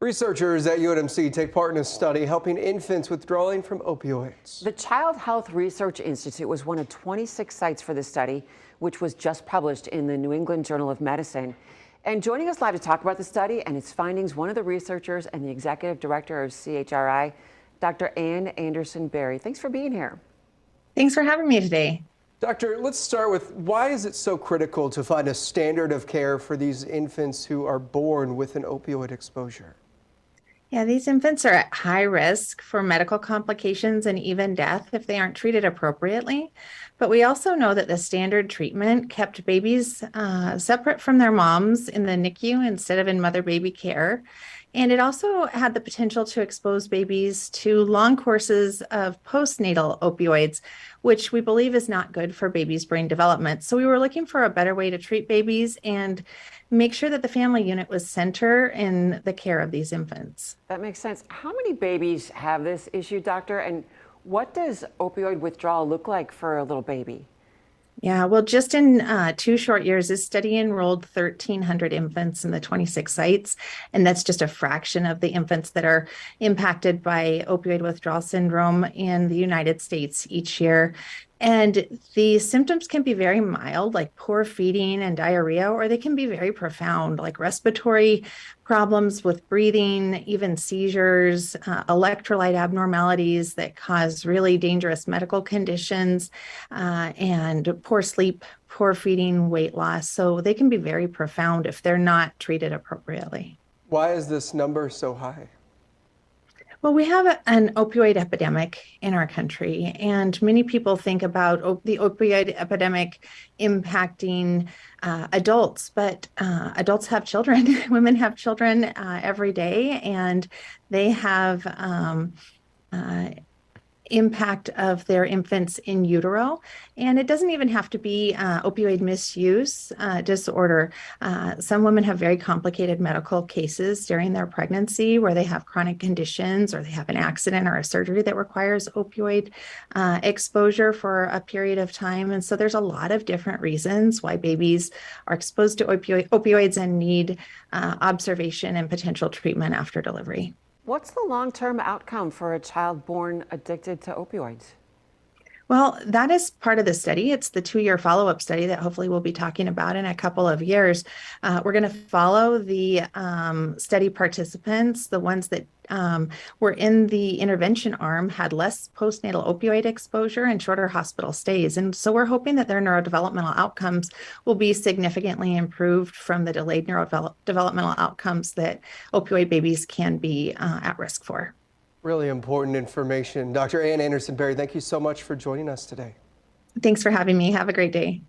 Researchers at UNMC take part in a study helping infants withdrawing from opioids. The Child Health Research Institute was one of 26 sites for the study, which was just published in the New England Journal of Medicine. And joining us live to talk about the study and its findings, one of the researchers and the executive director of CHRI, Dr. Ann Anderson Berry. Thanks for being here. Thanks for having me today. Doctor, let's start with why is it so critical to find a standard of care for these infants who are born with an opioid exposure? Yeah, these infants are at high risk for medical complications and even death if they aren't treated appropriately. But we also know that the standard treatment kept babies separate from their moms in the NICU instead of in mother-baby care. And it also had the potential to expose babies to long courses of postnatal opioids, which we believe is not good for babies' brain development. So we were looking for a better way to treat babies and make sure that the family unit was center in the care of these infants. That makes sense. How many babies have this issue, doctor? And what does opioid withdrawal look like for a little baby? Yeah, well, just in 2 short years, this study enrolled 1,300 infants in the 26 sites, and that's just a fraction of the infants that are impacted by opioid withdrawal syndrome in the United States each year. And the symptoms can be very mild, like poor feeding and diarrhea, or they can be very profound, like respiratory problems with breathing, even seizures, electrolyte abnormalities that cause really dangerous medical conditions, and poor sleep, poor feeding, weight loss. So they can be very profound if they're not treated appropriately. Why is this number so high? Well, we have an opioid epidemic in our country, and many people think about the opioid epidemic impacting adults, but adults have children, women have children every day, and they have impact of their infants in utero. And it doesn't even have to be opioid misuse disorder. Some women have very complicated medical cases during their pregnancy where they have chronic conditions or they have an accident or a surgery that requires opioid exposure for a period of time. And so there's a lot of different reasons why babies are exposed to opioids and need observation and potential treatment after delivery. What's the long-term outcome for a child born addicted to opioids? Well, that is part of the study. It's the 2-year follow-up study that hopefully we'll be talking about in a couple of years. We're going to follow the study participants, the ones that were in the intervention arm had less postnatal opioid exposure and shorter hospital stays. And so we're hoping that their neurodevelopmental outcomes will be significantly improved from the delayed neurodevelopmental outcomes that opioid babies can be at risk for. Really important information. Dr. Ann Anderson Berry, thank you so much for joining us today. Thanks for having me. Have a great day.